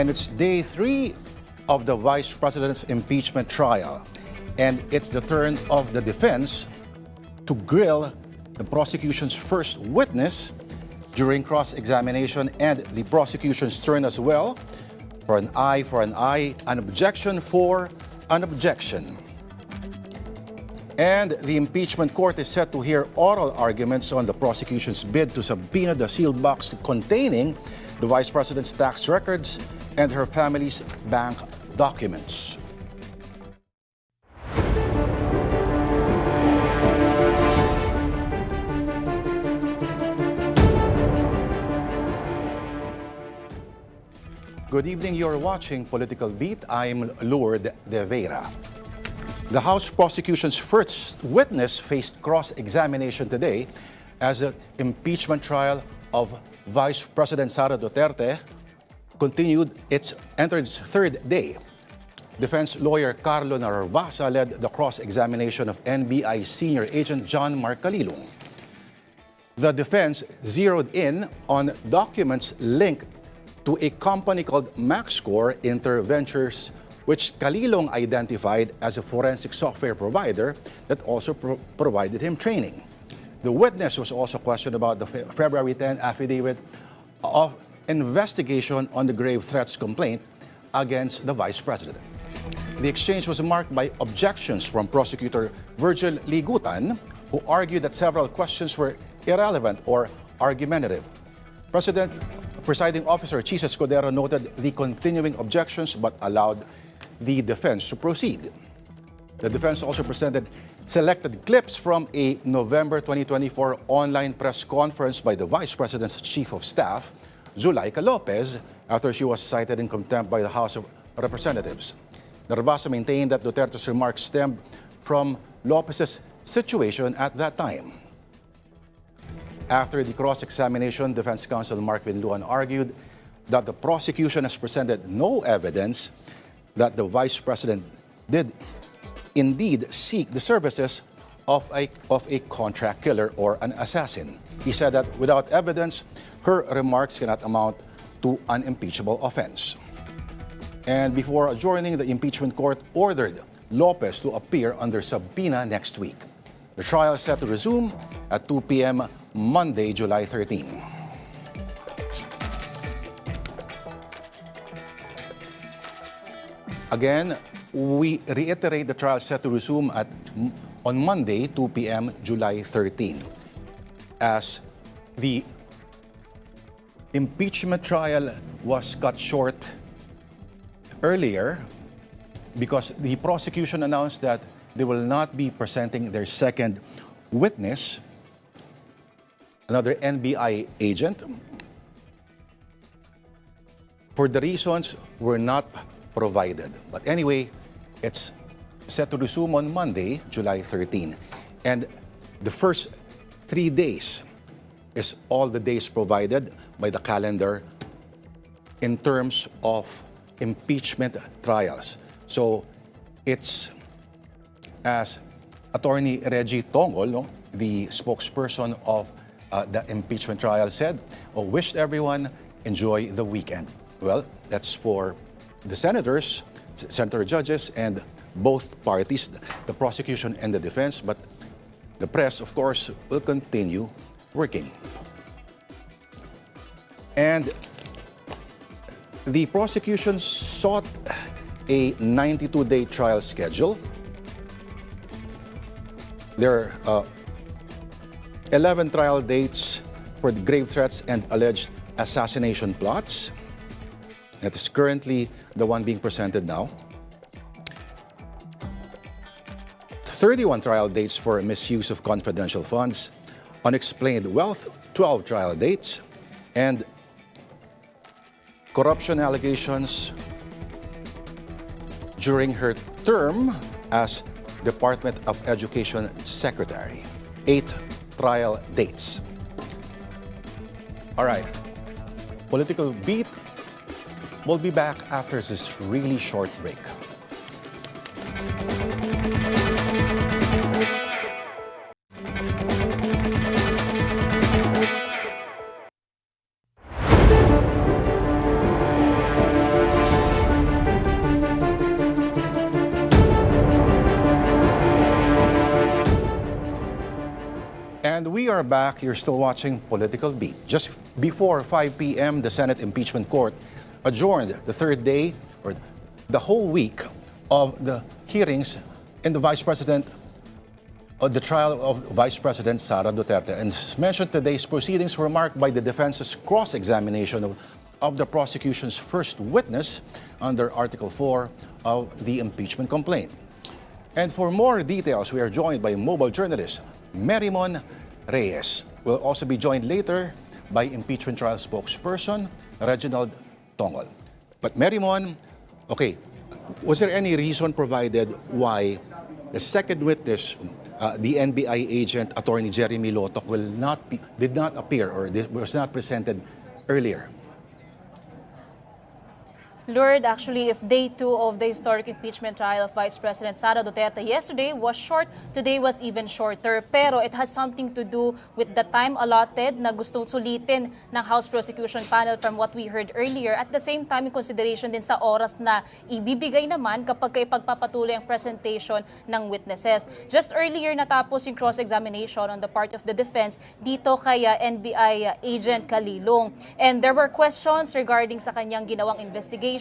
And it's day 3 of the Vice President's impeachment trial. And it's the turn of the defense to grill the prosecution's first witness during cross-examination, and the prosecution's turn as well for an eye, an objection for an objection. And the impeachment court is set to hear oral arguments on the prosecution's bid to subpoena the sealed box containing the Vice President's tax records and her family's bank documents. Good evening, you're watching Political Beat. I'm Lourdes De Vera. The House prosecution's first witness faced cross-examination today as the impeachment trial of Vice President Sara Duterte entered its third day. Defense lawyer Carlo Narvasa led the cross-examination of NBI senior agent John Mark Calilong. The defense zeroed in on documents linked to a company called MaxScore Interventures, which Calilong identified as a forensic software provider that also provided him training. The witness was also questioned about the February 10 affidavit of investigation on the grave threats complaint against the Vice President. The exchange was marked by objections from prosecutor Virgil Ligutan, who argued that several questions were irrelevant or argumentative. Presiding Officer Chis Escudero noted the continuing objections but allowed the defense to proceed. The defense also presented selected clips from a November 2024 online press conference by the Vice President's Chief of Staff, Zulaika Lopez, after she was cited in contempt by the House of Representatives. Narvasa maintained that Duterte's remarks stemmed from Lopez's situation at that time. After the cross-examination, Defense Counsel Mark Vinluan argued that the prosecution has presented no evidence that the Vice President did indeed seek the services of a contract killer or an assassin. He said that without evidence, her remarks cannot amount to an impeachable offense. And before adjourning, the impeachment court ordered Lopez to appear under subpoena next week. The trial is set to resume at 2 p.m. Monday, July 13. Again, we reiterate the trial is set to resume on Monday, 2 p.m., July 13. As the impeachment trial was cut short earlier because the prosecution announced that they will not be presenting their second witness, another NBI agent, for the reasons were not provided. But anyway, it's set to resume on Monday, July 13. And the first 3 days is all the days provided by the calendar in terms of impeachment trials. So it's, as Attorney Reggie Tongol, the spokesperson of the impeachment trial, said, wished everyone enjoy the weekend. Well, that's for the senators, senator judges, and both parties, the prosecution and the defense, but the press, of course, will continue working. And the prosecution sought a 92-day trial schedule. There are 11 trial dates for the grave threats and alleged assassination plots. That is currently the one being presented now. 31 trial dates for misuse of confidential funds, unexplained wealth, 12 trial dates, and corruption allegations during her term as Department of Education Secretary. 8 trial dates. All right. Political Beat will be back after this really short break. are back. You're still watching Political Beat. Just before 5 p.m., the Senate Impeachment Court adjourned the third day or the whole week of the hearings in the trial of Vice President Sara Duterte. And as mentioned, today's proceedings were marked by the defense's cross-examination of the prosecution's first witness under Article 4 of the impeachment complaint. And for more details, we are joined by mobile journalist Merimon Reyes. We'll also be joined later by impeachment trial spokesperson Reginald Tongol. But Merimon, okay, was there any reason provided why the second witness, the NBI agent, Attorney Jeremy Lotoc, did not appear or was not presented earlier? Lord, actually, if day 2 of the historic impeachment trial of Vice President Sara Duterte yesterday was short, today was even shorter. Pero it has something to do with the time allotted na gusto sulitin ng House Prosecution Panel from what we heard earlier. At the same time, in consideration din sa oras na ibibigay naman kapag ipagpapatuloy ang presentation ng witnesses. Just earlier natapos yung cross-examination on the part of the defense dito kay NBI agent Calilong. And there were questions regarding sa kanyang ginawang investigation,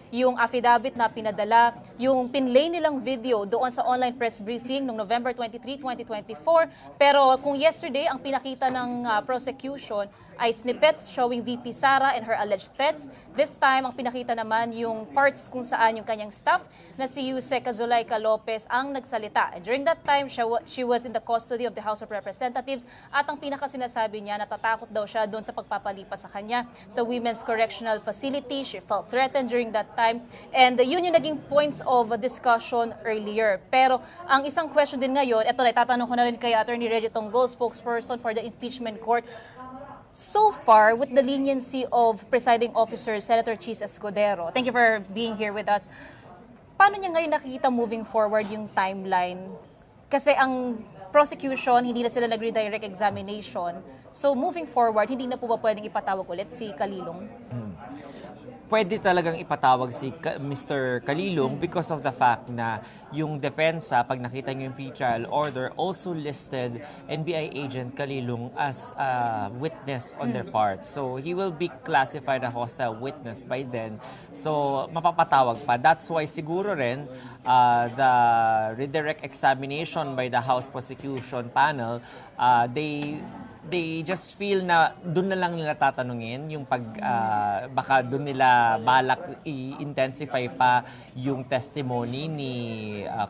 yung affidavit na pinadala, yung pinlay nilang video doon sa online press briefing noong November 23, 2024. Pero kung yesterday, ang pinakita ng prosecution ay snippets showing VP Sara and her alleged threats. This time, ang pinakita naman yung parts kung saan yung kanyang staff na si Yusek Zulaika Lopez ang nagsalita. And during that time, she was in the custody of the House of Representatives at ang pinakasinasabi niya, natatakot daw siya doon sa pagpapalipas sa kanya sa Women's Correctional Facility. She felt threatened during that time. And yun yung naging points of discussion earlier. Pero ang isang question din ngayon, eto na, itatanong ko na rin kay Attorney Reggie Tongol, spokesperson for the impeachment court. So far, with the leniency of Presiding Officer Senator Chis Escudero, thank you for being here with us. Paano niya ngayon nakikita moving forward yung timeline? Kasi ang prosecution, hindi na sila nag-redirect examination. So moving forward, hindi na po ba pwedeng ipatawag ulit si Calilong? Pwede talagang ipatawag si Mr. Calilong because of the fact na yung depensa, pag nakita niyo yung pre-trial order, also listed NBI agent Calilong as a witness on their part. So he will be classified a hostile witness by then. So mapapatawag pa. That's why siguro rin the redirect examination by the House Prosecution Panel, they just feel na doon na lang nila tatanungin yung baka doon nila balak i-intensify pa yung testimony ni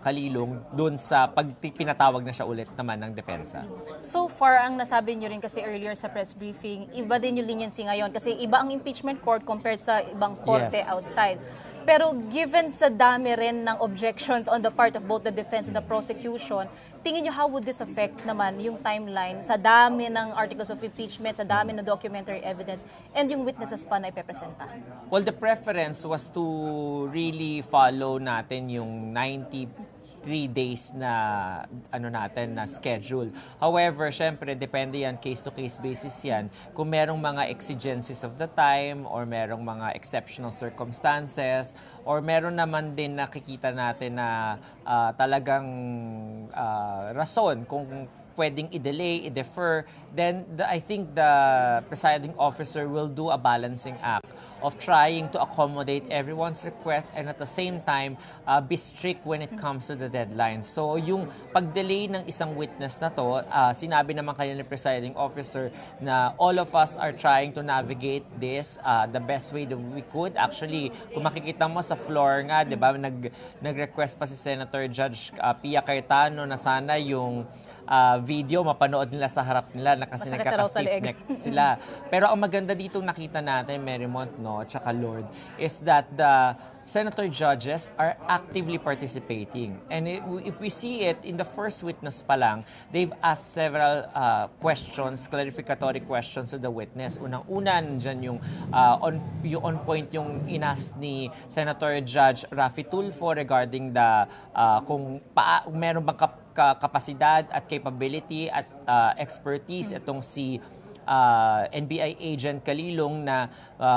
Calilong doon sa pag pinatawag na siya ulit naman ng depensa. So far, ang nasabi niyo rin kasi earlier sa press briefing, iba din yung leniency ngayon kasi iba ang impeachment court compared sa ibang korte outside. Pero given sa dami rin ng objections on the part of both the defense and the prosecution, tingin nyo how would this affect naman yung timeline sa dami ng articles of impeachment, sa dami ng documentary evidence, and yung witnesses pa na ipepresenta? Well, the preference was to really follow natin yung 93 days na na schedule. However, syempre depende yan case to case basis yan. Kung merong mga exigencies of the time or merong mga exceptional circumstances or meron naman din nakikita natin na talagang rason kung pwedeng i-delay, i-defer, then I think the presiding officer will do a balancing act of trying to accommodate everyone's request and at the same time be strict when it comes to the deadline. So yung pag-delay ng isang witness na to, sinabi naman kanina ni presiding officer na all of us are trying to navigate this the best way that we could. Actually, kung makikita mo sa floor nga, 'di ba, nag-request pa si Senator Judge Pia Cayetano na sana yung video mapanood nila sa harap nila na kasi nagkaka-stiff neck sila. Pero ang maganda dito nakita natin, Merimont, no, tsaka Lord, is that the senator judges are actively participating. And if we see it, in the first witness pa lang, they've asked several questions, clarificatory questions to the witness. Unang-una, nandyan yung on point yung inas ni Senator Judge Raffy Tulfo regarding the kung meron bang kapasidad at capability at expertise itong si NBI agent Calilong na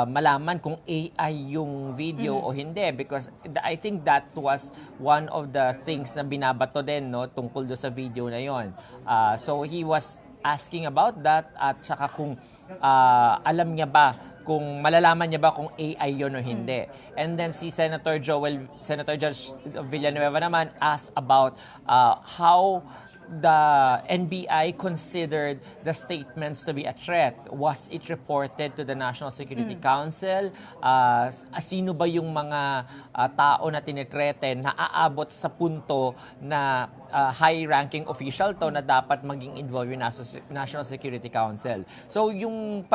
malaman kung AI yung video o hindi, because I think that was one of the things na binabato din, no, tungkol do sa video na yon. So he was asking about that at saka kung alam niya ba kung malalaman niya ba kung AI yun o hindi. And then si Senator Judge Villanueva naman asked about how the NBI considered the statements to be a threat. Was it reported to the National Security Council? Sino ba yung mga tao na tinitrete na aabot sa punto na high-ranking official to na dapat maging involved yung National Security Council? So yung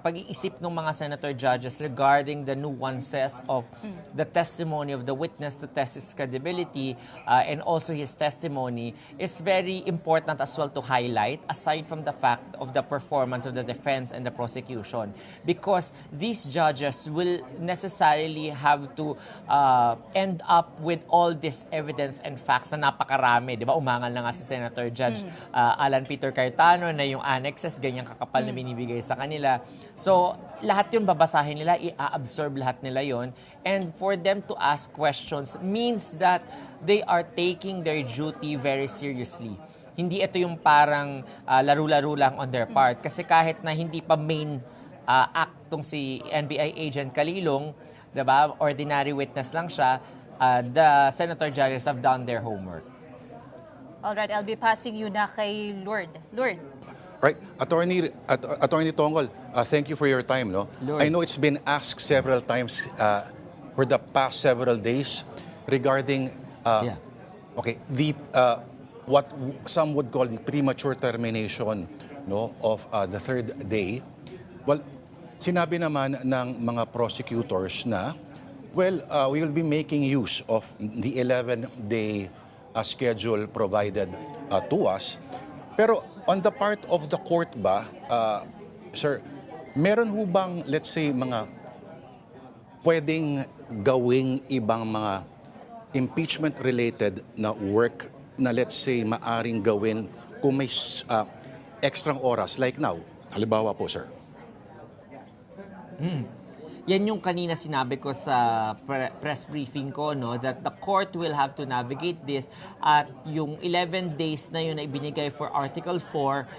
pag-iisip ng mga senator judges regarding the nuances of the testimony of the witness to test his credibility and also his testimony is very important as well to highlight, aside from the fact of the performance of the defense and the prosecution, because these judges will necessarily have to end up with all this evidence and facts na napakarami. Di ba? Umangal na nga si Senator Judge Alan Peter Cayetano na yung annexes, ganyang kakapal na binibigay sa kanila. So, lahat yung babasahin nila, i-absorb lahat nila yon. And for them to ask questions means that they are taking their duty very seriously. Hindi ito yung parang laro-laro lang on their part. Kasi kahit na hindi pa main act tong si NBI agent Kalilong, diba? Ordinary witness lang siya, the senator judges have done their homework. Alright, I'll be passing you na kay Lord. Lord. Right. Attorney Tongol, thank you for your time. No? Lord. I know it's been asked several times for the past several days regarding okay, the what some would call the premature termination, no, of the third day. Well, sinabi naman ng mga prosecutors na, well, we will be making use of the 11-day schedule provided to us. Pero on the part of the court ba, sir, meron ho bang, let's say, mga pwedeng gawing ibang mga impeachment-related na work na, let's say, maaring gawin kung may extra oras, like now? Halimbawa po, sir. Yan yung kanina sinabi ko sa press briefing ko, no, that the court will have to navigate this at yung 11 days na yun na ibinigay for Article 4,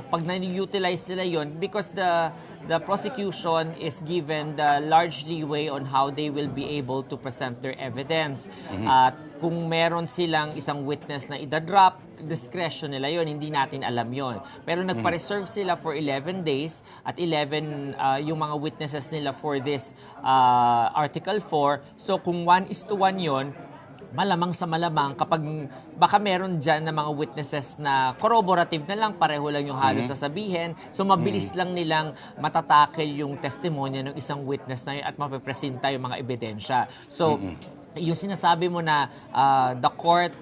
pag na-utilize nila yun, because the prosecution is given the large leeway on how they will be able to present their evidence. At kung meron silang isang witness na idadrop, discretion nila yon, hindi natin alam yon. Pero nagpa-reserve sila for 11 days at 11 yung mga witnesses nila for this Article 4. So kung 1:1 yon, malamang sa malamang kapag baka meron dyan na mga witnesses na corroborative na lang, pareho lang yung halos sasabihin, so mabilis lang nilang matatakel yung testimonya ng isang witness na yun at mapipresenta yung mga ebidensya. So, yung sinasabi mo na the court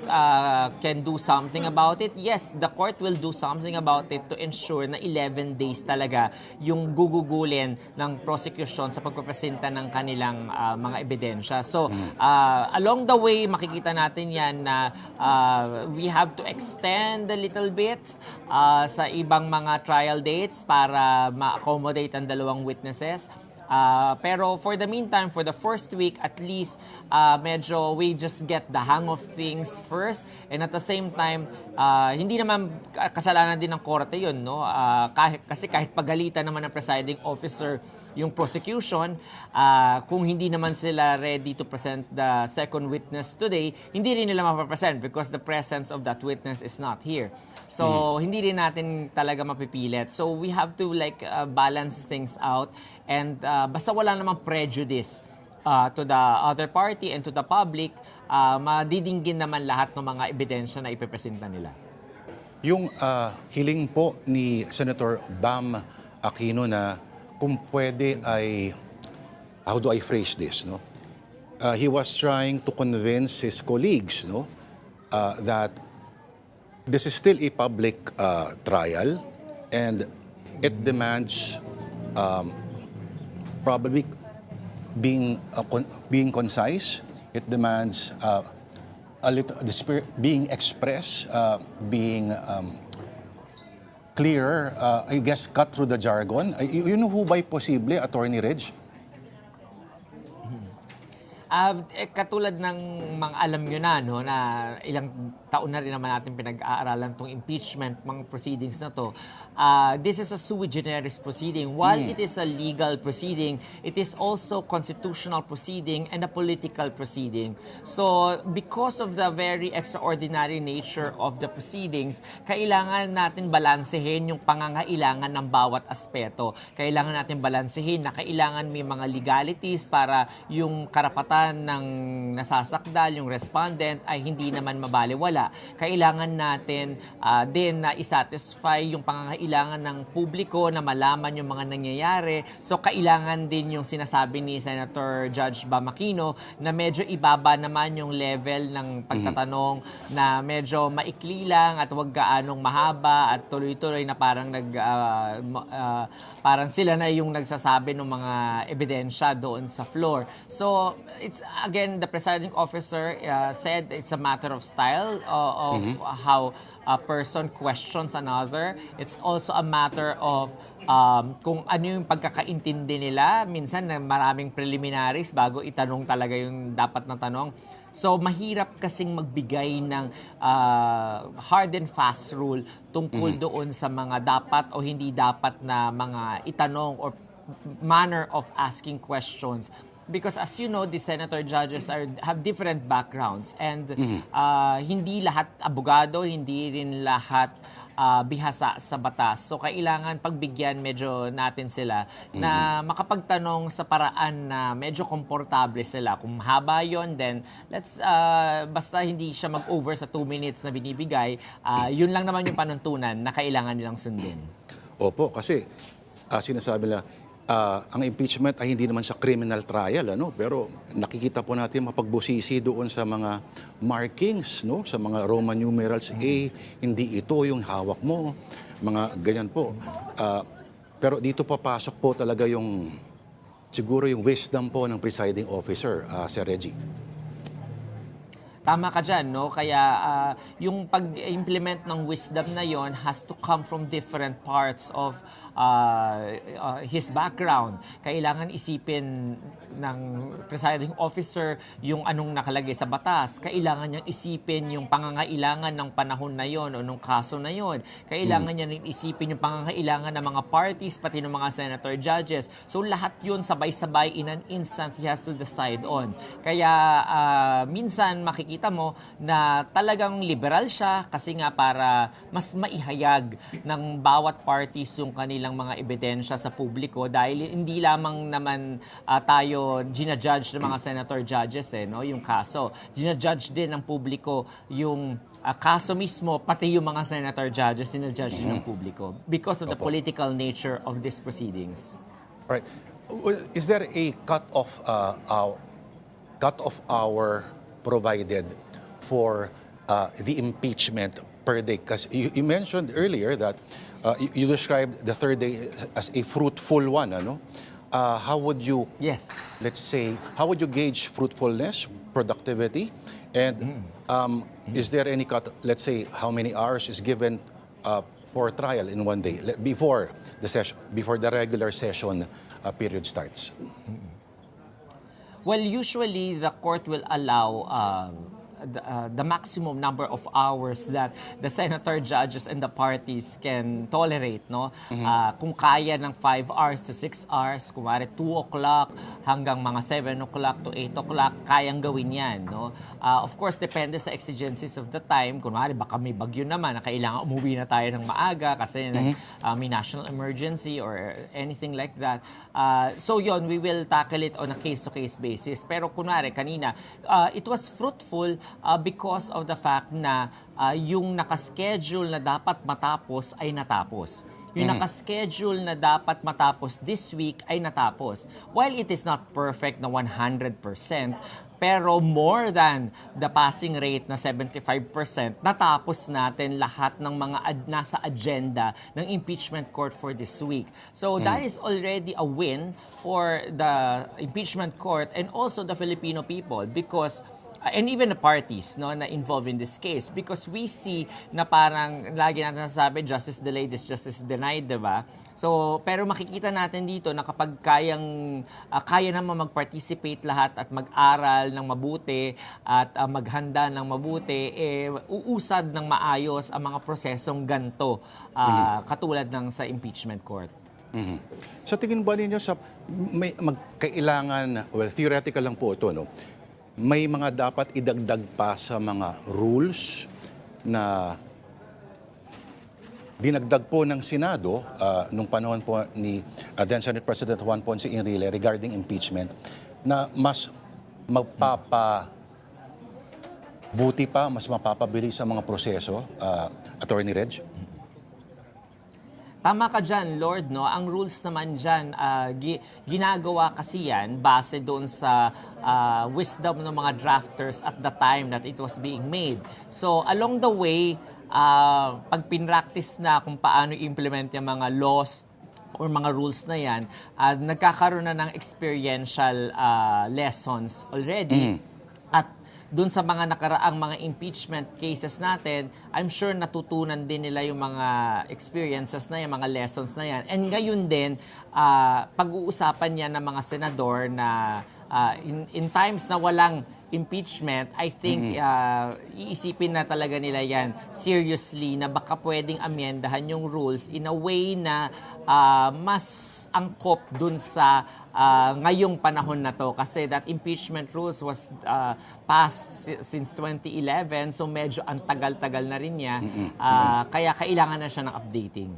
can do something about it, yes, the court will do something about it to ensure na 11 days talaga yung gugugulin ng prosecution sa pagpapresenta ng kanilang mga ebidensya. So, along the way, makikita natin yan na we have to extend a little bit sa ibang mga trial dates para ma-accommodate ang dalawang witnesses. Pero for the meantime, for the first week, at least medyo we just get the hang of things first. And at the same time, hindi naman kasalanan din ng korte yun, no? Kasi kahit pagalitan naman ng presiding officer yung prosecution, kung hindi naman sila ready to present the second witness today, hindi rin nila mapapresent because the presence of that witness is not here. So, hindi rin natin talaga mapipilit. So, we have to balance things out. And basta wala namang prejudice to the other party and to the public, madidinggin naman lahat ng mga ebidensya na ipepresenta nila. Yung hiling po ni Senator Bam Aquino na kung pwede ay, how do I phrase this, no? He was trying to convince his colleagues, no, that this is still a public trial and it demands probably being concise. It demands a little being expressed, being clearer, I guess, cut through the jargon. Yun ho ba'y posible, Attorney Reg? Katulad ng mga alam nyo na, no, na ilang taon na rin naman natin pinag-aaralan tong impeachment, mga proceedings na to. This is a sui generis proceeding. While it is a legal proceeding, it is also constitutional proceeding and a political proceeding. So, because of the very extraordinary nature of the proceedings, kailangan natin balansehin yung pangangailangan ng bawat aspeto. Kailangan natin balansehin na kailangan may mga legalities para yung karapatan ng nasasakdal, yung respondent, ay hindi naman mabaliwala. Kailangan natin din na isatisfy yung pangangailangan ng publiko na malaman yung mga nangyayari. So, kailangan din yung sinasabi ni Senator Judge Bamakino na medyo ibaba naman yung level ng pagtatanong na medyo maikli lang at huwag gaanong mahaba at tuloy-tuloy na parang parang sila na yung nagsasabi ng mga ebidensya doon sa floor. So, it's again, the presiding officer said it's a matter of style of how a person questions another. It's also a matter of kung ano yung pagkakaintindi nila. Minsan na maraming preliminaries bago itanong talaga yung dapat na tanong. So, mahirap kasing magbigay ng hard and fast rule tungkol doon sa mga dapat o hindi dapat na mga itanong or manner of asking questions. Because as you know, the senator judges have different backgrounds and hindi lahat abogado, hindi rin lahat bihasa sa batas. So kailangan pagbigyan medyo natin sila na makapagtanong sa paraan na medyo komportable sila. Kung mahaba yon, then let's basta hindi siya mag-over sa 2 minutes na binibigay, yun lang naman yung panuntunan na kailangan nilang sundin. Opo, kasi sinasabi nila, ang impeachment ay hindi naman siya criminal trial, ano? Pero nakikita po natin mapagbusisi doon sa mga markings, no? Sa mga Roman numerals A, hindi ito yung hawak mo, mga ganyan po. Pero dito papasok po talaga yung, siguro yung wisdom po ng presiding officer, Sir Reggie. Tama ka dyan, no? Kaya yung pag-implement ng wisdom na yon has to come from different parts of his background. Kailangan isipin ng presiding officer yung anong nakalagay sa batas. Kailangan niyang isipin yung pangangailangan ng panahon na yon o nung kaso na yon. Kailangan niya rin isipin yung pangangailangan ng mga parties, pati ng mga senator judges. So lahat yun sabay-sabay in an instant he has to decide on. Kaya minsan makikita mo na talagang liberal siya kasi nga para mas maihayag ng bawat parties yung kanilang mga ebidensya sa publiko dahil hindi lamang naman tayo ginajudge ng mga senator judges no, yung kaso. Ginajudge din ng publiko yung kaso mismo, pati yung mga senator judges sinajudge din ng publiko because of the political nature of these proceedings. All right. Is there a cut-off hour provided for the impeachment per day? Because you mentioned earlier that you described the third day as a fruitful one, ano? How would you, Yes. let's say, how would you gauge fruitfulness, productivity, and is there any cut, let's say, how many hours is given for trial in one day before the session, before the regular session period starts? Well, usually the court will allow the maximum number of hours that the senator judges and the parties can tolerate, no? Kung kaya ng 5 hours to 6 hours, kumare 2 o'clock hanggang mga 7 o'clock to 8 o'clock, kayang gawin yan, no? Of course, depende sa exigencies of the time. Kunwari, baka may bagyo naman na kailangan umuwi na tayo ng maaga kasi may national emergency or anything like that. So yon, we will tackle it on a case-to-case basis. Pero kunwari, kanina, it was fruitful because of the fact na yung nakaschedule na dapat matapos ay natapos. Yung nakaschedule na dapat matapos this week ay natapos. While it is not perfect na 100%, pero more than the passing rate na 75%, natapos natin lahat ng mga nasa agenda ng impeachment court for this week. So that is already a win for the impeachment court and also the Filipino people because and even the parties no na involved in this case, because we see na parang lagi natin nasasabi justice delayed is justice denied, 'di ba? So pero makikita natin dito na kapag kaya naman mag-participate lahat at mag-aral ng mabuti at maghanda ng mabuti, uusad ng maayos ang mga prosesong ganto katulad ng sa impeachment court. Sa tingin ba ninyo kailangan, well, theoretical lang po ito, no? May mga dapat idagdag pa sa mga rules na dinagdag po ng Senado nung panahon po ni then Senate President Juan Ponce Enrile regarding impeachment na mas mapapabuti pa, mas mapapabilis sa mga proseso, Attorney Reg? Tama ka dyan, Lord, no? Ang rules naman dyan, ginagawa kasi yan base doon sa wisdom ng mga drafters at the time that it was being made. So, along the way, pag pinractice na kung paano i-implement yung mga laws or mga rules na yan, nagkakaroon na ng experiential lessons already. At doon sa mga nakaraang mga impeachment cases natin, I'm sure natutunan din nila yung mga experiences na yan, mga lessons na yan. And ngayon din, pag-uusapan yan ng mga senador na in times na walang impeachment, I think iisipin na talaga nila yan seriously na baka pwedeng amyendahan yung rules in a way na mas angkop dun sa ngayong panahon na to. Kasi that impeachment rules was passed since 2011, so medyo ang tagal-tagal na rin niya. Kaya kailangan na siya ng updating.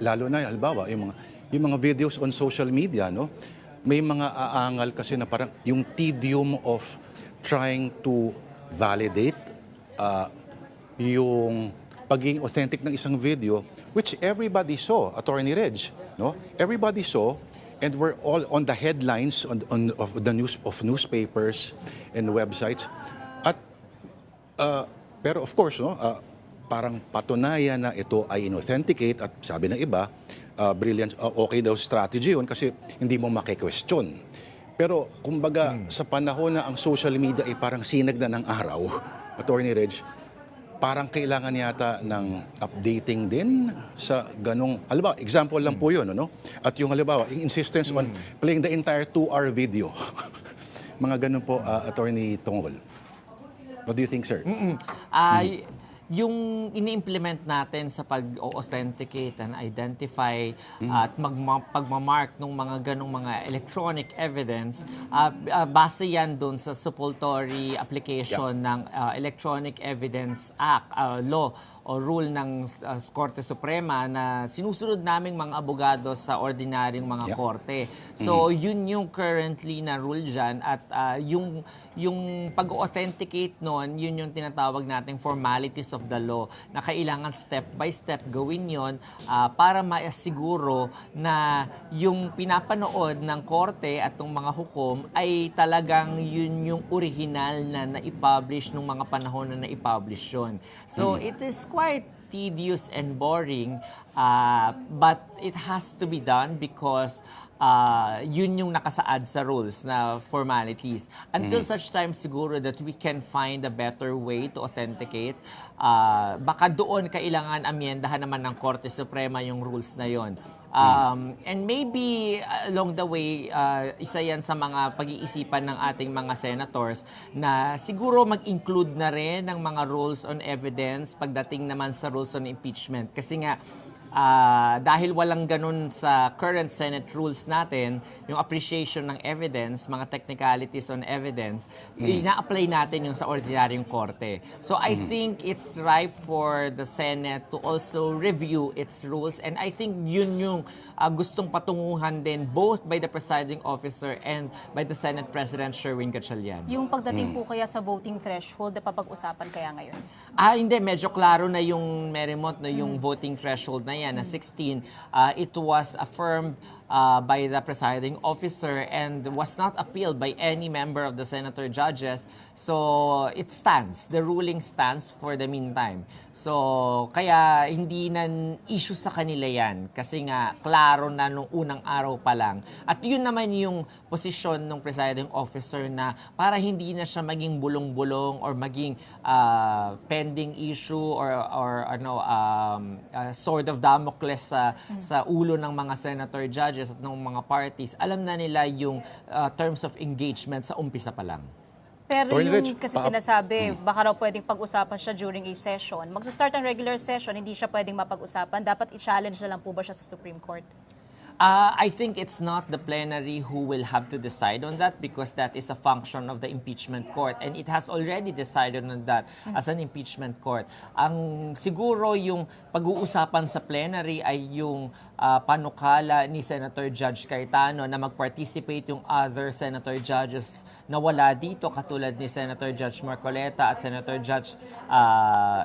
Lalo na, halimbawa, yung mga videos on social media, no? May mga aangal kasi na parang yung tedium of trying to validate yung pagiging authentic ng isang video, which everybody saw, Attorney Reg, no? Everybody saw, and we're all on the headlines of the newspapers and websites. At pero of course, no, parang patunayan na ito ay inauthenticate at sabi ng iba, brilliant, okay daw strategy yun kasi hindi mo maki-question. Pero kumbaga sa panahon na ang social media ay parang sinag na ng araw, Attorney Reg, parang kailangan yata ng updating din sa ganong, halimbawa, example lang po yun, no? At yung halimbawa, yung insistence on playing the entire 2-hour video. Mga ganon po, Attorney Tongol. What do you think, sir? Yung ini-implement natin sa pag-authenticate and identify at pagmamark ng mga ganong mga electronic evidence, base yan doon sa suppletory application ng Electronic Evidence Act, law o rule ng Korte Suprema na sinusunod naming mga abogado sa ordinaryong mga korte. So, yun yung currently na rule dyan at yung pag-authenticate nun, yun yung tinatawag nating formalities of the law na kailangan step by step gawin yon para maisiguro na yung pinapanood ng korte at ng mga hukom ay talagang yun yung original na na-publish nung mga panahon na na-publish yun. So, it is quite tedious and boring, but it has to be done because yun yung nakasaad sa rules na formalities. Until such time siguro that we can find a better way to authenticate, baka doon kailangan amyendahan naman ng Korte Suprema yung rules na yon. And maybe along the way, isa yan sa mga pag-iisipan ng ating mga senators na siguro mag-include na rin ng mga rules on evidence pagdating naman sa rules on impeachment. Kasi nga, dahil walang ganun sa current Senate rules natin, yung appreciation ng evidence, mga technicalities on evidence, ina-apply natin yung sa ordinaryong korte. So I think it's ripe for the Senate to also review its rules, and I think yun yung gustong patunguhan din both by the presiding officer and by the Senate President Sherwin Gatchalian. Yung pagdating po kaya sa voting threshold, napapag-usapan kaya ngayon? Hindi. Medyo klaro na yung Merrimont, no, yung voting threshold na yan, na 16. It was affirmed by the presiding officer and was not appealed by any member of the senator judges. So it stands. The ruling stands for the meantime. So kaya hindi na issue sa kanila yan kasi nga klaro na nung unang araw pa lang. At yun naman yung posisyon ng presiding officer na para hindi na siya maging bulong-bulong or maging pending issue or sword of Damocles sa ulo ng mga senator judges at ng mga parties. Alam na nila yung terms of engagement sa umpisa pa lang. Pero Attorney Reg, yung kasi sinasabi, baka raw pwedeng pag-usapan siya during a session. Magsa-start ang regular session, hindi siya pwedeng mapag-usapan. Dapat i-challenge na lang po ba siya sa Supreme Court? I think it's not the plenary who will have to decide on that because that is a function of the impeachment court and it has already decided on that as an impeachment court. Ang siguro yung pag-uusapan sa plenary ay yung panukala ni Senator Judge Cayetano na mag-participate yung other senator judges na wala dito katulad ni Senator Judge Marcoleta at Senator Judge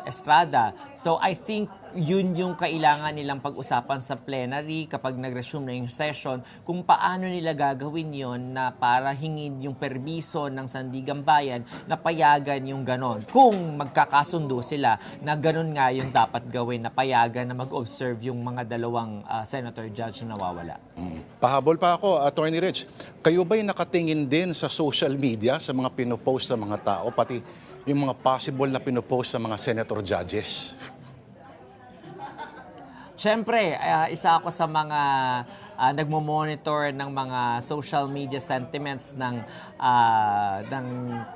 Estrada. So I think yun yung kailangan nilang pag-usapan sa plenary kapag nag-resume na yung session kung paano nila gagawin yon na para hingin yung permiso ng Sandigang Bayan na payagan yung ganon. Kung magkakasundo sila na ganon nga yung dapat gawin na payagan na mag-observe yung mga dalawang senator judge na nawawala. Pahabol pa ako, Attorney Reg. Kayo ba'y nakatingin din sa social media, sa mga pinopost ng mga tao, pati yung mga possible na pinopost sa mga senator judges? Siyempre, isa ako sa mga nagmo-monitor ng mga social media sentiments ng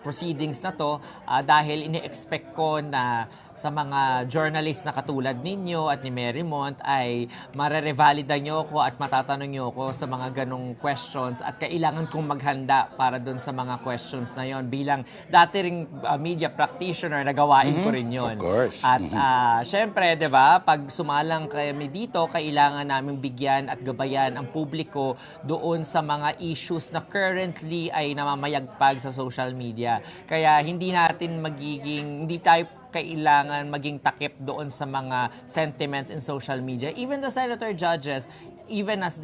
proceedings na to dahil ini-expect ko na sa mga journalists na katulad ninyo at ni Marymount ay marerevalida nyo ako at matatanong nyo ako sa mga ganong questions at kailangan kong maghanda para doon sa mga questions na yon bilang dati ring media practitioner na gawain ko rin yon. Of course. At syempre, 'di ba, pag sumalang kami dito, kailangan naming bigyan at gabayan ang publiko doon sa mga issues na currently ay namamayagpag sa social media. Kaya hindi tayo kailangan maging takip doon sa mga sentiments in social media. Even the senator judges, even as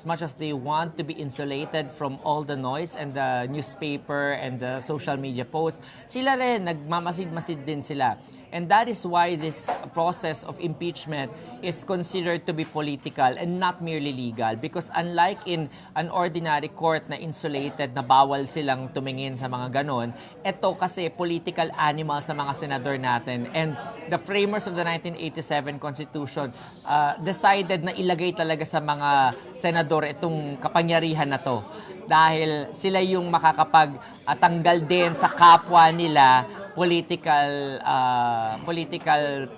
much as they want to be insulated from all the noise and the newspaper and the social media posts, sila rin nagmamasid-masid din sila. And that is why this process of impeachment is considered to be political and not merely legal. Because unlike in an ordinary court na insulated, na bawal silang tumingin sa mga ganon, ito kasi political animal sa mga senador natin. And the framers of the 1987 Constitution decided na ilagay talaga sa mga senador itong kapangyarihan na to. Dahil sila yung makakapagtanggal din sa kapwa nila political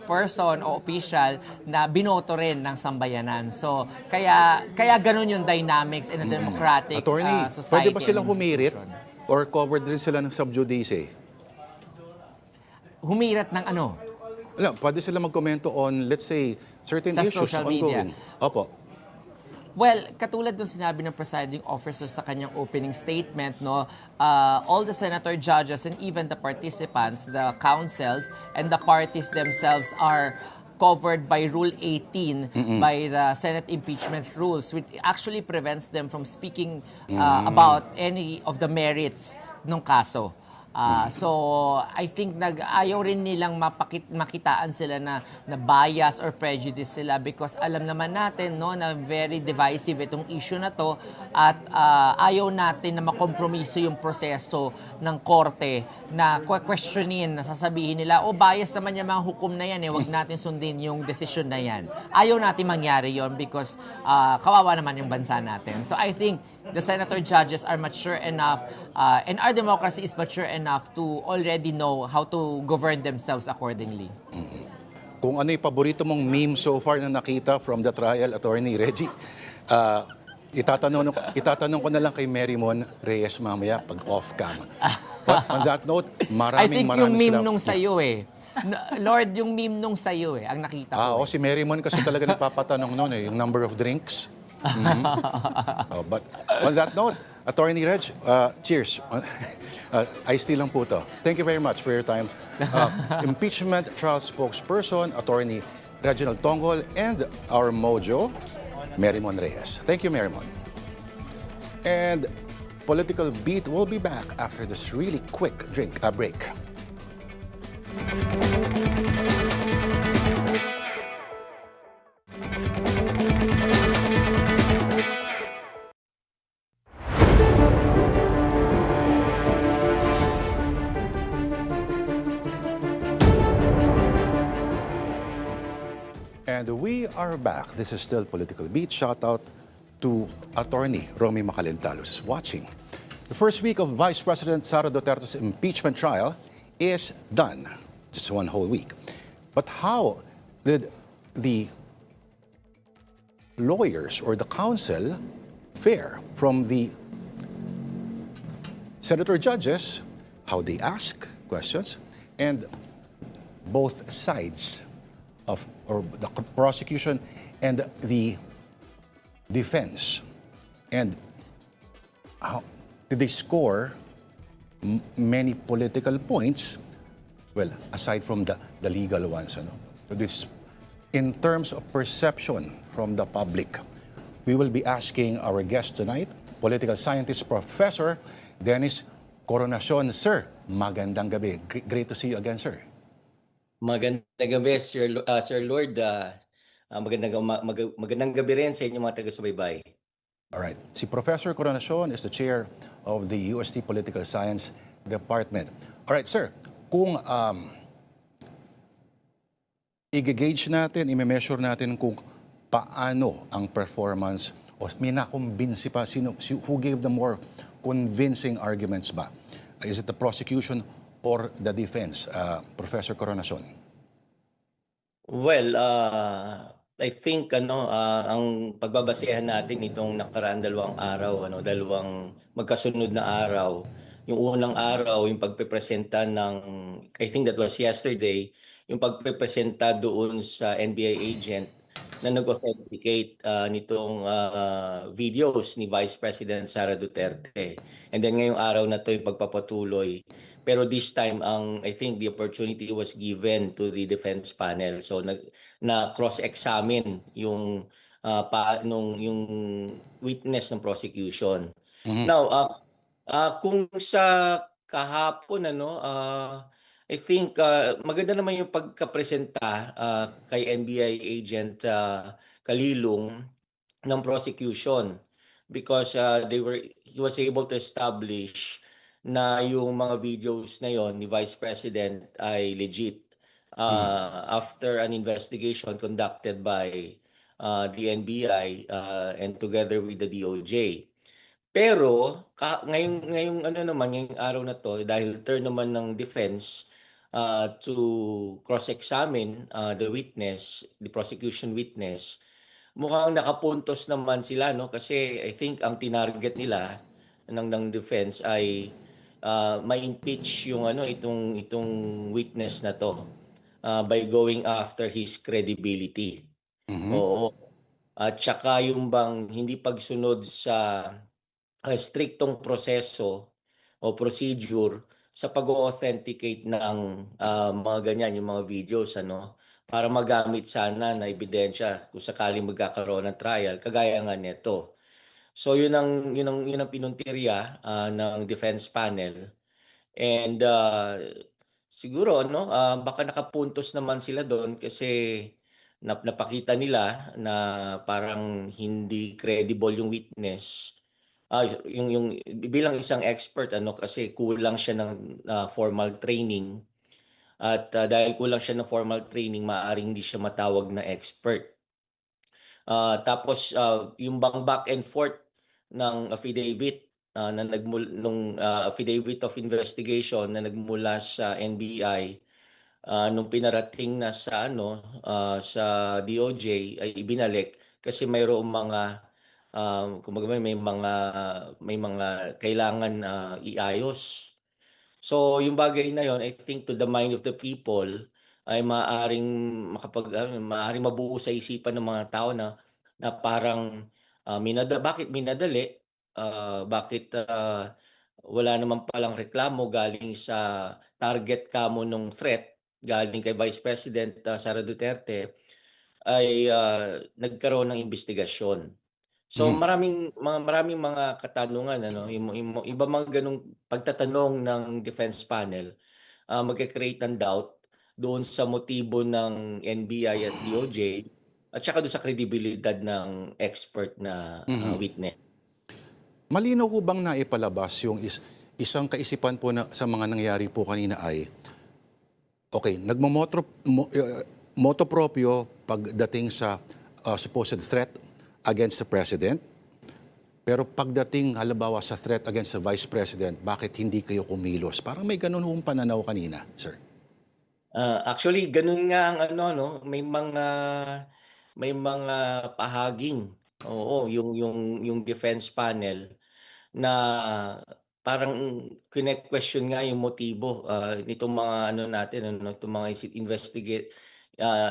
person o official na binoto rin ng sambayanan. So, kaya ganun yung dynamics in a democratic Attorney, society. pwede ba silang and humirit institution. or covered rin sila ng sub judice? Humirat ng ano? Pwede sila magkomento on, let's say, certain Sa issues social media. ongoing. Opo. Well, katulad ng sinabi ng presiding officer sa kanyang opening statement, no, all the senator judges and even the participants, the councils and the parties themselves are covered by Rule 18 by the Senate impeachment rules, which actually prevents them from speaking about any of the merits ng kaso. So, I think ayaw rin nilang makitaan sila na bias or prejudice sila because alam naman natin no, na very divisive itong issue na to at ayaw natin na makompromiso yung proseso ng korte na questionin, na sasabihin nila, bias naman yung mga hukom na yan, wag natin sundin yung desisyon na yan. Ayaw natin mangyari yon because kawawa naman yung bansa natin. So, I think the senator judges are mature enough and our democracy is mature enough to already know how to govern themselves accordingly. Kung ano yung paborito mong meme so far na nakita from the trial, Attorney Reggie, itatanong ko na lang kay Marymount Reyes mamaya pag off-cam. But on that note, I think yung meme salamat. nung sayo Lord, yung meme nung sayo ang nakita ko. Si Marymount kasi talaga nagpapatanong noon yung number of drinks. But on that note, Attorney Reg, cheers. I still lang po to. Thank you very much for your time. Impeachment trial spokesperson, Attorney Reginald Tongol, and our mojo, Merimon Reyes. Thank you, Merimon. And Political Beat will be back after this really quick break. And we are back. This is still Political Beat. Shout out to Attorney Romy Macalintalos watching. The first week of Vice President Sara Duterte's impeachment trial is done. Just one whole week. But how did the lawyers or the counsel fare from the senator judges, how they ask questions, and both sides of or the prosecution and the defense, and how did they score many political points? Well, aside from the legal ones, but this, in terms of perception from the public, we will be asking our guest tonight, political scientist Professor Dennis Coronacion. Sir, magandang gabi. Great to see you again, sir. Magandang gabi, Sir Lord. Magandang gabi rin sa inyong mga taga-subaybay. All right. Si Professor Coronacion is the chair of the UST Political Science Department. All right, sir. Kung i-gauge natin, i-measure natin kung paano ang performance o may nakumbinsi pa, who gave the more convincing arguments ba? Is it the prosecution or the defense, Professor Coronacion? Well, I think ang pagbabasehan natin itong nakaraang dalawang araw, dalawang magkasunod na araw. Yung unang araw, yung pagpepresenta ng, I think that was yesterday, yung pagpepresenta doon sa NBI agent na nag-authenticate nitong videos ni Vice President Sara Duterte. And then ngayong araw na to yung pagpapatuloy. Pero this time, I think the opportunity was given to the defense panel. So na cross-examine yung yung witness ng prosecution. Now, kung sa kahapon I think maganda naman yung pagkapresenta kay NBI agent Kalilong ng prosecution, because he was able to establish na yung mga videos na yon ni Vice President ay legit after an investigation conducted by the NBI and together with the DOJ. Pero ngayong araw na to, dahil turn naman ng defense to cross-examine the witness, the prosecution witness, mukhang nakapuntos naman sila, kasi I think ang tinarget nila ng defense ay ma-impeach yung itong witness na to by going after his credibility. Oo. At saka yung bang hindi pagsunod sa striktong proseso o procedure sa pag-authenticate ng mga ganyan, yung mga videos, para magamit sana na ebidensya kung sakaling magkakaroon ng trial, kagaya nga nito. So yun ang pinuntirya ng defense panel. And siguro baka nakapuntos naman sila doon kasi napakita nila na parang hindi credible yung witness. Yung bilang isang expert kasi kulang siya ng formal training. At dahil kulang siya ng formal training, maaaring hindi siya matawag na expert. Tapos yung bang back and forth ng affidavit nung affidavit of investigation na nagmula sa NBI nung pinarating na sa sa DOJ ay ibinalik kasi mayroong mga kumbaga may mga kailangan iayos. So yung bagay na yon, I think to the mind of the people ay maaring mabuo sa isipan ng mga tao na parang bakit minadali? Bakit wala naman palang reklamo galing sa target kamo nung threat galing kay Vice President Sara Duterte? ay nagkaroon ng investigasyon. So maraming mga katanungan ano, yung iba mga ganung pagtatanong ng defense panel magke-create ng doubt doon sa motibo ng NBI at DOJ at saka doon sa kredibilidad ng expert na witness. Malinaw po bang naipalabas yung isang kaisipan po na sa mga nangyari po kanina ay, okay, moto proprio pagdating sa supposed threat against the President, pero pagdating halimbawa sa threat against the Vice President, bakit hindi kayo kumilos? Parang may ganun hong pananaw kanina, sir. Actually, ganun nga ang ano, no? May mga pahaging, oo, yung defense panel na parang kine-question nga yung motibo nitong mga ano natin, ano, itong mga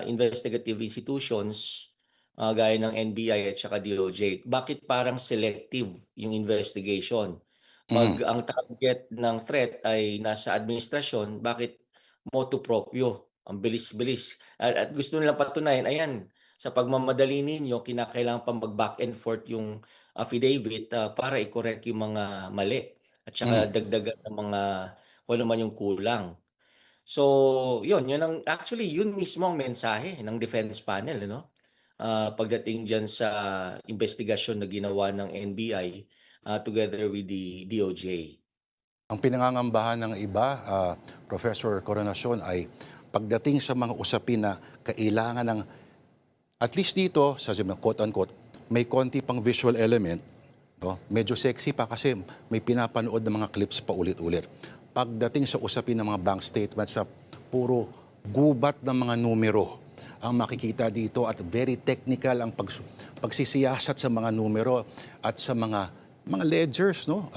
investigative institutions gaya ng NBI at saka DOJ. Bakit parang selective yung investigation? Pag ang target ng threat ay nasa administrasyon, bakit motu proprio? Ang bilis-bilis. At gusto nilang patunayan, ayan, sa pagmamadali ninyo, kinakailangan pa mag-back and forth yung affidavit para i-correct yung mga mali at saka dagdagan ng mga kung ano man yung kulang. So, yun ang actually yun mismo ang mensahe ng defense panel, no? Pagdating diyan sa investigasyon na ginawa ng NBI together with the DOJ. Ang pinangangambahan ng iba, Professor Coronacion, ay pagdating sa mga usapin na kailangan ng, at least dito, sa quote-unquote, may konti pang visual element, no? Medyo sexy pa kasi may pinapanood ng mga clips pa ulit-ulit. Pagdating sa usapin ng mga bank statements sa puro gubat ng mga numero ang makikita dito at very technical ang pagsisiyasat sa mga numero at sa mga ledgers, no?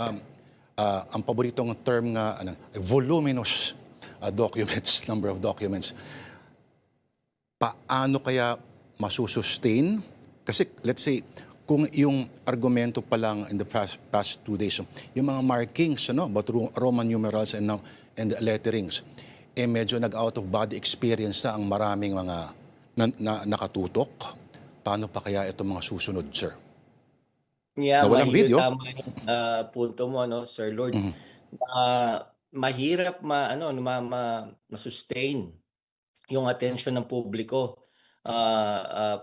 Ang paboritong term nga, voluminous documents, number of documents. Paano kaya masusustain? Kasi let's say, kung yung argumento pa lang in the past 2 days, yung mga markings about Roman numerals and letterings, medyo nag-out of body experience na ang maraming mga nakatutok. Paano pa kaya itong mga susunod, sir? Yeah, Na walang video? tama yung punto mo, no, Sir Lord. Mahirap ma-sustain yung attention ng publiko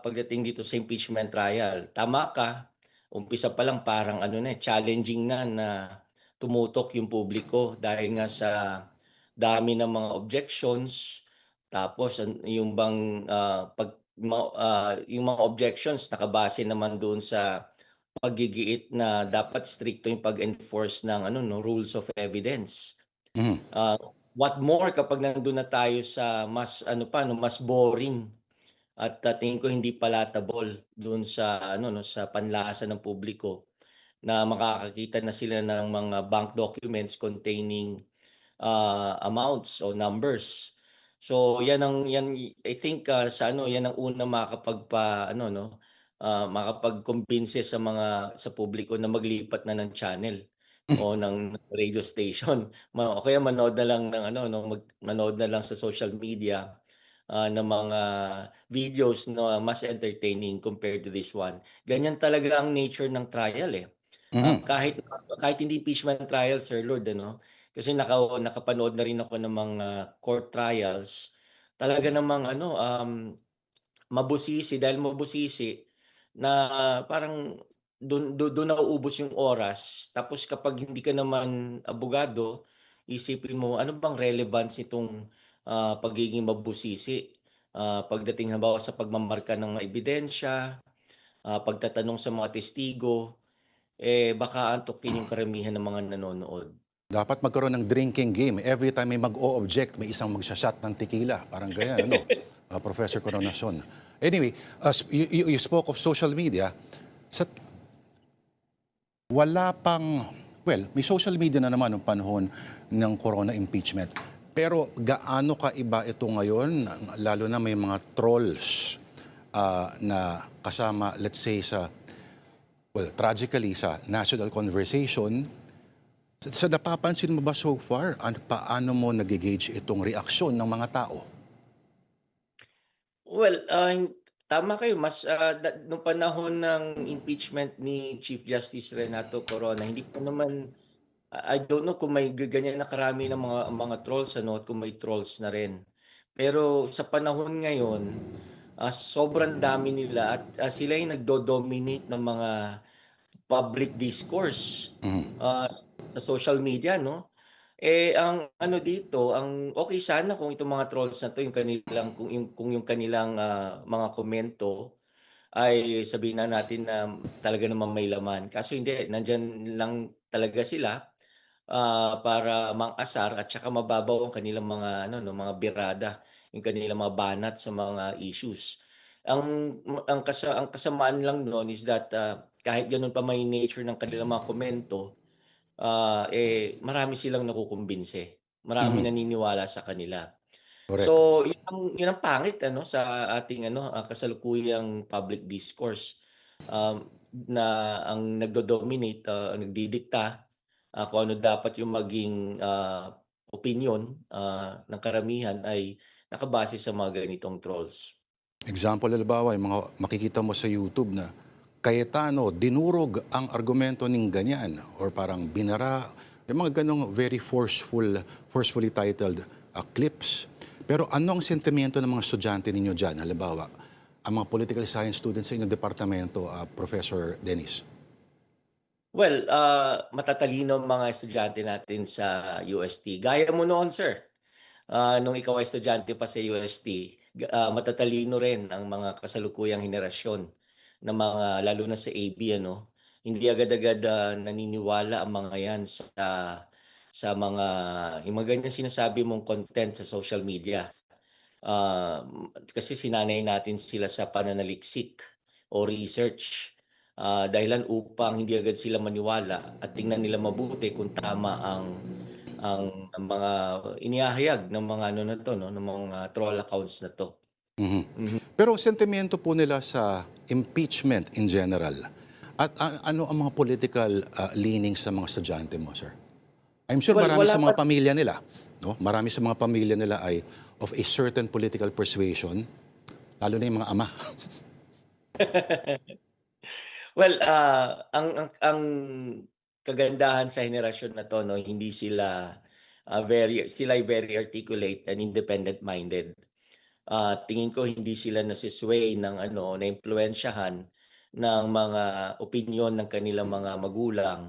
pagdating dito sa impeachment trial. Tama ka, umpisa pa lang parang challenging na tumutok yung publiko dahil nga sa dami ng mga objections. Tapos yung bang yung mga objections nakabase naman doon sa paggigiit na dapat stricto yung pag-enforce ng rules of evidence. What more kapag nandun na tayo sa mas mas boring at tingin ko hindi palatable doon sa sa panlasa ng publiko na makakakita na sila ng mga bank documents containing amounts o numbers. So yan I think sa yan ang una makapag-kumbinse sa publiko na maglipat na ng channel o ng radio station. O kaya manood na lang ng manood na lang sa social media ng mga videos na mas entertaining compared to this one. Ganyan talaga ang nature ng trial eh. Kahit hindi impeachment trial, Sir Lord, kasi nakapanood na rin ako ng mga court trials. Talaga namang mabusisi na parang doon nauubos yung oras. Tapos kapag hindi ka naman abogado, isipin mo ano bang relevance nitong pagiging mabusisi pagdating halimbawa sa pagmamarka ng mga ebidensya, pagtatanong sa mga testigo, baka antukin yung karamihan ng mga nanonood. Dapat magkaroon ng drinking game. Every time may mag-o-object, may isang magsashot ng tequila. Parang ganyan, Professor Coronacion. Anyway, you spoke of social media. Wala pang, may social media na naman ng panahon ng corona impeachment. Pero gaano kaiba ito ngayon, lalo na may mga trolls na kasama, let's say, tragically, sa national conversation. Sa napapansin mo ba so far, paano mo nag-gauge itong reaksyon ng mga tao? Well, tama kayo. Nung panahon ng impeachment ni Chief Justice Renato Corona, hindi pa naman, I don't know kung may ganyan na karami ng mga trolls, ano, at kung may trolls na rin. Pero sa panahon ngayon, sobrang dami nila at sila yung nagdo-dominate ng mga public discourse sa social media, no? Ang ano dito, ang okay sana kung itong mga trolls na 'to yung kanilang kung yung kanilang mga komento ay sabihin na natin na talaga namang may laman. Kaso hindi, nandiyan lang talaga sila para mang-asar at saka mababaw ang kanilang mga ano 'no, mga birada, yung kanilang mga banat sa mga issues. Ang kasamaan lang no'n is that, kahit gano'n pa may nature ng kanilang mga komento, marami silang nakukumbinsi. Maraming Mhm. naniniwala sa kanila. Correct. So, yun ang pangit ano sa ating ano, kasalukuyang public discourse, na ang nagdo-dominate, nagdidikta, kung ano dapat yung maging, opinyon, ng karamihan ay nakabase sa mga ganitong trolls. Example, halimbawa, yung mga makikita mo sa YouTube na Cayetano, dinurog ang argumento ng ganyan or parang binara, yung mga ganong very forcefully titled clips. Pero ano ang sentimiento ng mga estudyante ninyo dyan? Halimbawa, ang mga political science students sa inyong departamento, Professor Dennis. Well, matatalino ang mga estudyante natin sa UST. Gaya mo noon, sir. Nung ikaw ay estudyante pa sa UST, matatalino rin ang mga kasalukuyang henerasyon na mga lalo na sa AB ano. Hindi agad-agad naniniwala ang mga 'yan sa mga yung mga ganyan sinasabi mong content sa social media. Kasi sinanay natin sila sa pananaliksik o research. Dahilan upang hindi agad sila maniwala at tingnan nila mabuti kung tama ang mga inihahayag ng mga ano na 'to 'no, ng mga troll accounts na 'to. Mhm. Mhm. Pero sentimiento po nila sa impeachment in general. At ano ang mga political leanings sa mga estudyante mo, sir? I'm sure Well, marami wala sa pa mga pamilya nila, no? Marami sa mga pamilya nila ay of a certain political persuasion, lalo na yung mga ama. well, ang kagandahan sa henerasyon na 'to 'no, hindi sila, sila ay very articulate and independent-minded. Tingin ko hindi sila nasi-sway ng ano, naimpluwensyahan ng mga opinyon ng kanilang mga magulang.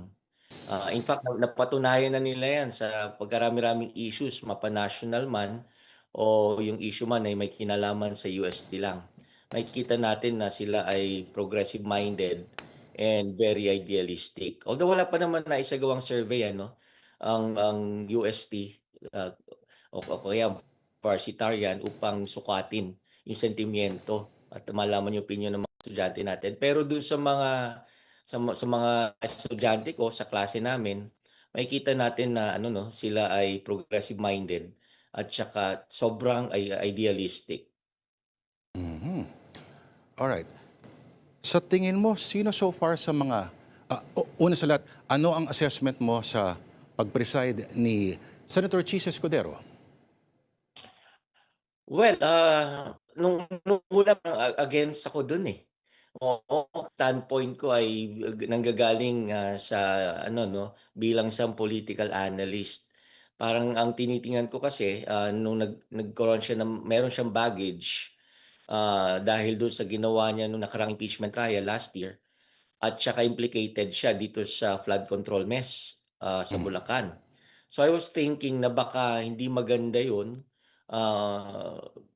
In fact, napatunayan na nila 'yan sa pagkarami-raming issues mapa-national man o yung issue man ay may kinalaman sa UST lang. Makikita natin na sila ay progressive-minded and very idealistic. Although wala pa naman naisagawang survey ano, ang UST, ah, o kaya varsitarian upang sukatin yung sentimiento at malaman yung opinyon ng mga estudyante natin. Pero dun sa mga estudyante ko sa klase namin, makikita natin na ano 'no, sila ay progressive minded at saka sobrang idealistic. Mhm. Alright. Sa tingin mo, sino so far sa mga, una sa lahat, ano ang assessment mo sa pag-preside ni Senator Chis Escudero? Well, nung una parang against ako dun, eh. Oo, standpoint ko ay nanggagaling, sa ano 'no, bilang isang political analyst. Parang ang tinitingnan ko kasi, nung nagkaroon siya ng meron siyang baggage, dahil dun sa ginawa niya nung nakaraang impeachment trial last year at saka implicated siya dito sa flood control mess, sa Mhm. Bulacan. So I was thinking na baka hindi maganda 'yun,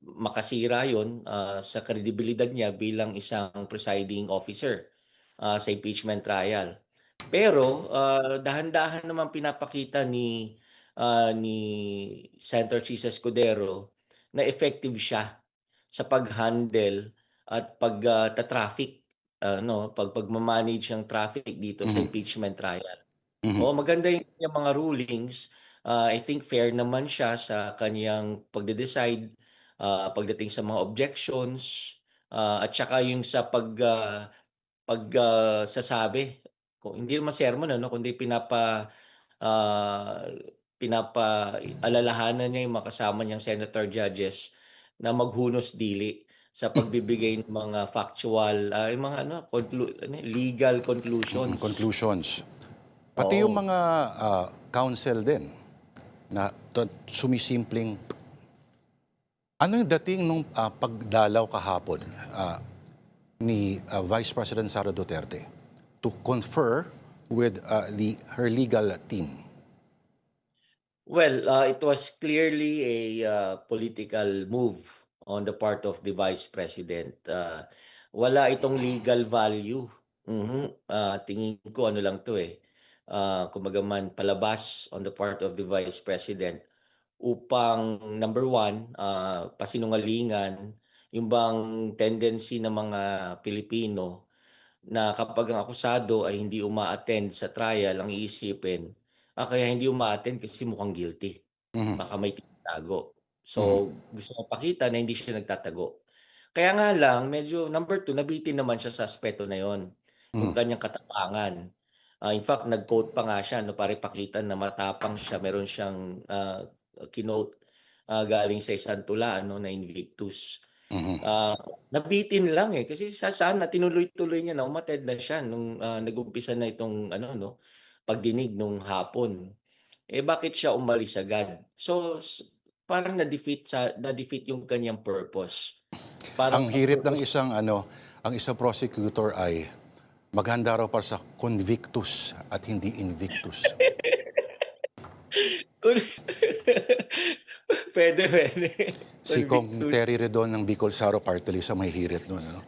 makasira 'yun, sa kredibilidad niya bilang isang presiding officer, sa impeachment trial. Pero, dahan-dahan naman pinapakita ni Senator Chis Escudero na effective siya sa pag-handle at traffic pagma-manage ng traffic dito sa Mhm. impeachment trial. Mhm. Oo, maganda yung kanyang mga rulings. I think fair naman siya sa kaniyang pagde-decide, pagdating sa mga objections, at saka yung sa sasabi. Hindi naman sermon ano, kundi ah, pinapaalalahanan niya yung mga kasama niyang senator judges na maghunos dili. sa pagbibigay ng mga factual, yung mga legal conclusions. Conclusions. Pati yung Oo. mga counsel din na sumisimpleng. Ano yung dating nung pagdalaw kahapon ni Vice President Sara Duterte to confer with her legal team? Well, it was clearly a political move on the part of the Vice President. Wala itong legal value. Tingin ko ano lang to eh. Kumbaga man palabas on the part of the Vice President upang number one, pasinungalingan, yung bang tendency ng mga Pilipino na kapag ang akusado ay hindi uma-attend sa trial, ang iisipin, kaya hindi uma-attend kasi mukhang guilty. Mhm. Baka may tinatago. Mhm. So, gusto ko pakita na hindi siya nagtatago. Kaya nga lang, medyo number two, nabitin naman siya sa aspeto na yon, yung Mhm. kanyang katapangan. In fact, nag-quote pa nga siya, no, para ipakita na matapang siya. Meron siyang kinote galing sa isang tula, no, na Invictus. Mhm. Ah, Nabitin lang eh kasi sana tinuloy-tuloy niya na umattend na siya nung nag-umpisa na itong pagdinig nung hapon. Eh bakit siya umalis agad? So parang na-defeat yung kanyang purpose. Parang Ang ang hirit ng purpose ang isang prosecutor ay maghanda raw para sa convictus at hindi invictus. pwede. Si Kong Convictus, Terry Redon ng Bicol Saro Party List ang may hirit nun. Ano?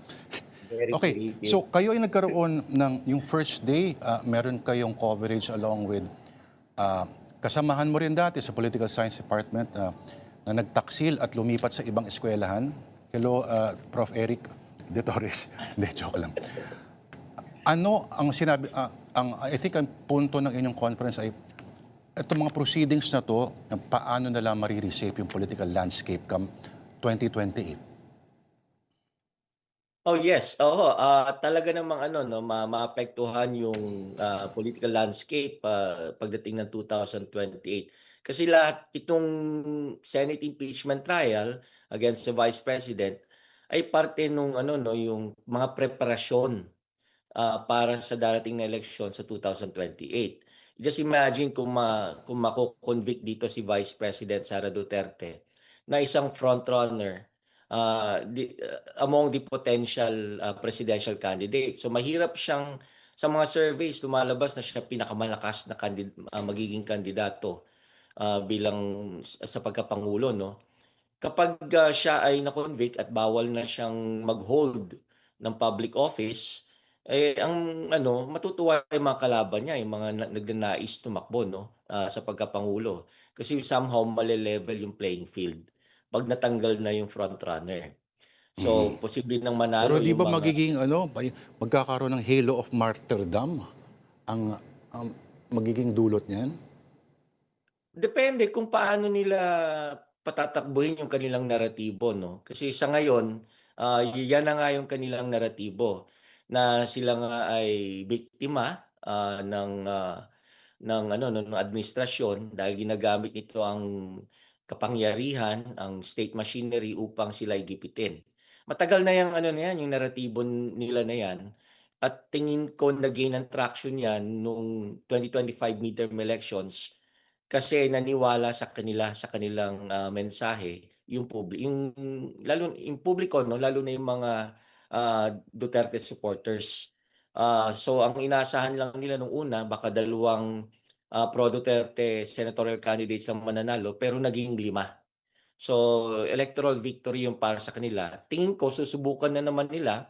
very Okay, creative. so kayo ay nagkaroon ng yung first day, meron kayong coverage along with kasamahan mo rin dati sa Political Science Department na nagtaksil at lumipat sa ibang eskwelahan. Hello, Prof. Eric De Torres. Hindi, joke lang. Ano ang sinabi, I think ang punto ng inyong conference ay itong mga proceedings na to, paano nila marireshape yung political landscape come 2028? Oh yes, oo, talaga namang maapektuhan yung political landscape pagdating ng 2028. Kasi lahat itong Senate impeachment trial against the Vice President ay parte nung yung mga preparasyon para sa darating na eleksyon sa 2028. Just imagine kung mako-convict dito si Vice President Sara Duterte na isang frontrunner among the potential presidential candidates. So mahirap siyang sa mga surveys lumalabas na siya pinakamalakas na magiging kandidato bilang sa pagkapangulo, no? Kapag siya ay na-convict at bawal na siyang mag-hold ng public office, eh ang matutuwa yung mga kalaban niya, yung mga nagnanais tumakbo, no, sa pagkapangulo. Kasi somehow male-level yung playing field pag natanggal na yung front runner. So, posible nang Pero manalo di yung ba mga. magiging magkakaroon ng halo of martyrdom ang magiging dulot niyan? Depende kung paano nila patatakbuhin yung kanilang naratibo, no? Kasi sa ngayon, yan na nga yung kanilang naratibo na sila nga ay biktima ng administrasyon dahil ginagamit nito ang kapangyarihan, ang state machinery upang sila gipitin. Matagal na yung yung naratibo nila na yan. At tingin ko na-gain ng traction yan nung 2025 midterm elections kasi naniwala sa kanila sa kanilang mensahe yung lalo yung publiko, no, lalo na yung mga Duterte supporters. So ang inaasahan lang nila nung una baka dalawang pro Duterte senatorial candidates ang mananalo pero naging 5. So electoral victory yung para sa kanila. Tingin ko susubukan na naman nila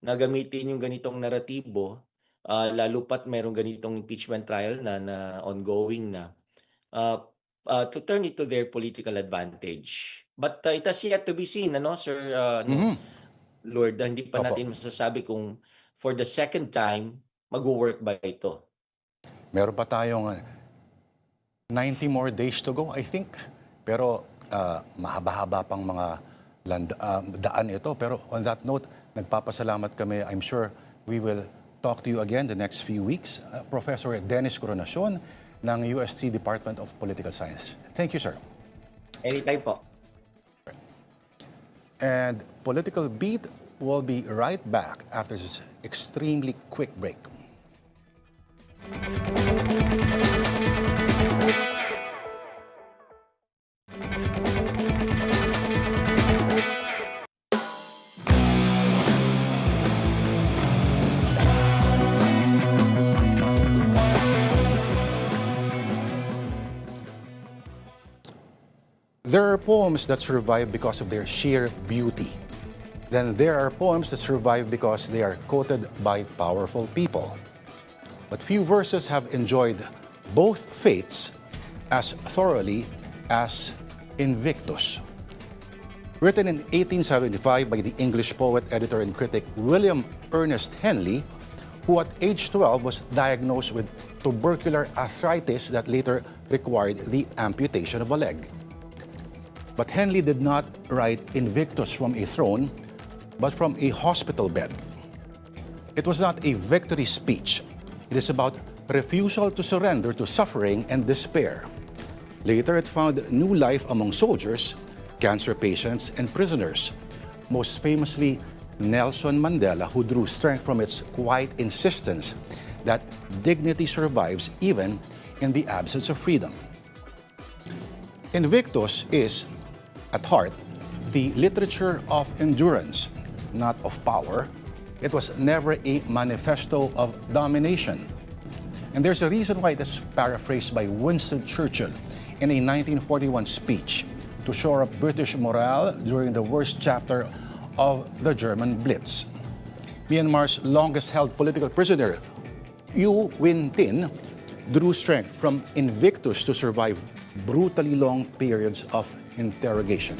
na gamitin yung ganitong naratibo lalo pat merong ganitong impeachment trial na ongoing na uh, to turn it to their political advantage. But it has yet to be seen, Sir Lord, hindi pa Opo. natin masasabi kung for the second time, mag-work ba ito. Meron pa tayong 90 more days to go, I think. Pero mahaba-haba pang mga daan ito. Pero on that note, nagpapasalamat kami. I'm sure we will talk to you again the next few weeks. Professor Dennis Coronacion ng UST Department of Political Science. Thank you, sir. Anytime po. And Political Beat will be right back after this extremely quick break. There are poems that survive because of their sheer beauty. Then there are poems that survive because they are quoted by powerful people. But few verses have enjoyed both fates as thoroughly as Invictus. Written in 1875 by the English poet, editor, and critic William Ernest Henley, who at age 12 was diagnosed with tubercular arthritis that later required the amputation of a leg. But Henley did not write Invictus from a throne, but from a hospital bed. It was not a victory speech. It is about refusal to surrender to suffering and despair. Later, it found new life among soldiers, cancer patients, and prisoners. Most famously, Nelson Mandela, who drew strength from its quiet insistence that dignity survives even in the absence of freedom. Invictus is, at heart, the literature of endurance, not of power. It was never a manifesto of domination. And there's a reason why it is paraphrased by Winston Churchill in a 1941 speech to shore up British morale during the worst chapter of the German Blitz. Myanmar's longest-held political prisoner, U Win Tin, drew strength from Invictus to survive brutally long periods of interrogation.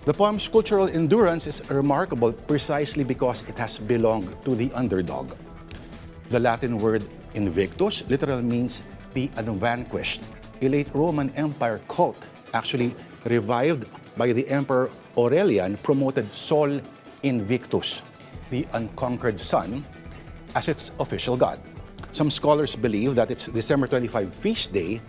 The poem's cultural endurance is remarkable precisely because it has belonged to the underdog. The Latin word invictus literally means the unvanquished. A late Roman Empire cult, actually revived by the Emperor Aurelian, promoted Sol Invictus, the unconquered sun, as its official god. Some scholars believe that its December 25 feast day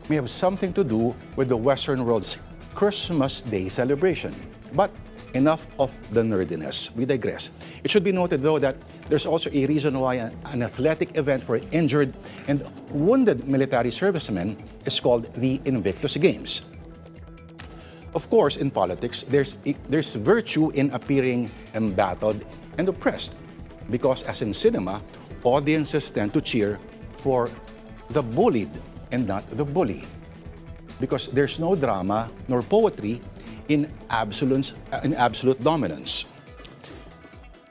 may have something to do with the Western world's Christmas Day celebration. But enough of the nerdiness. We digress. It should be noted, though, that there's also a reason why an athletic event for injured and wounded military servicemen is called the Invictus Games. Of course, in politics, there's virtue in appearing embattled and oppressed, because as in cinema, audiences tend to cheer for the bullied and not the bully, because there's no drama nor poetry in absolute dominance.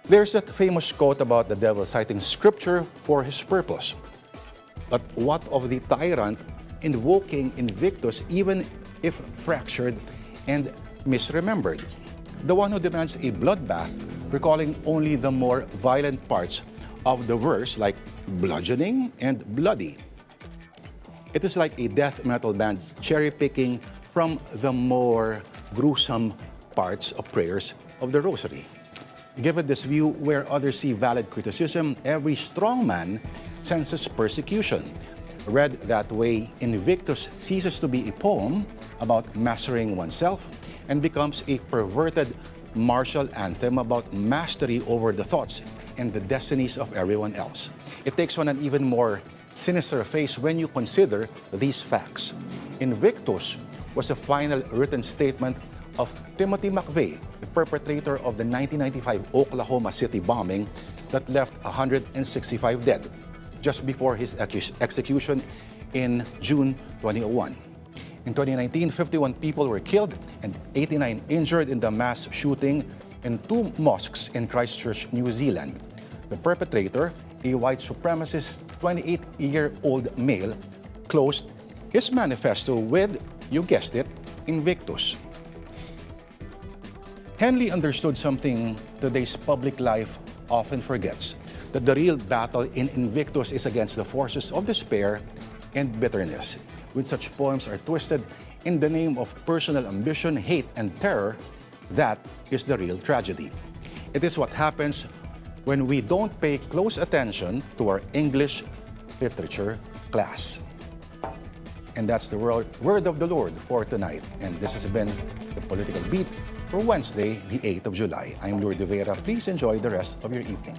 There's that famous quote about the devil citing scripture for his purpose. But what of the tyrant invoking Invictus even if fractured and misremembered? The one who demands a bloodbath, recalling only the more violent parts of the verse, like bludgeoning and bloody. It is like a death metal band cherry-picking from the more gruesome parts of prayers of the Rosary. Given this view, where others see valid criticism, every strong man senses persecution. Read that way, Invictus ceases to be a poem about mastering oneself and becomes a perverted martial anthem about mastery over the thoughts and the destinies of everyone else. It takes on an even more sinister face when you consider these facts. Invictus was the final written statement of Timothy McVeigh, the perpetrator of the 1995 Oklahoma City bombing that left 165 dead, just before his execution in June 2001. In 2019, 51 people were killed and 89 injured in the mass shooting in two mosques in Christchurch, New Zealand. The perpetrator, a white supremacist 28-year-old male, closed his manifesto with, you guessed it, Invictus. Henley understood something today's public life often forgets, that the real battle in Invictus is against the forces of despair and bitterness. When such poems are twisted in the name of personal ambition, hate, and terror, that is the real tragedy. It is what happens when we don't pay close attention to our English literature class. And that's the word of the Lord for tonight. And this has been the Political Beat. for Wednesday, the 8th of July. I'm Lourdes Vera. Please enjoy the rest of your evening.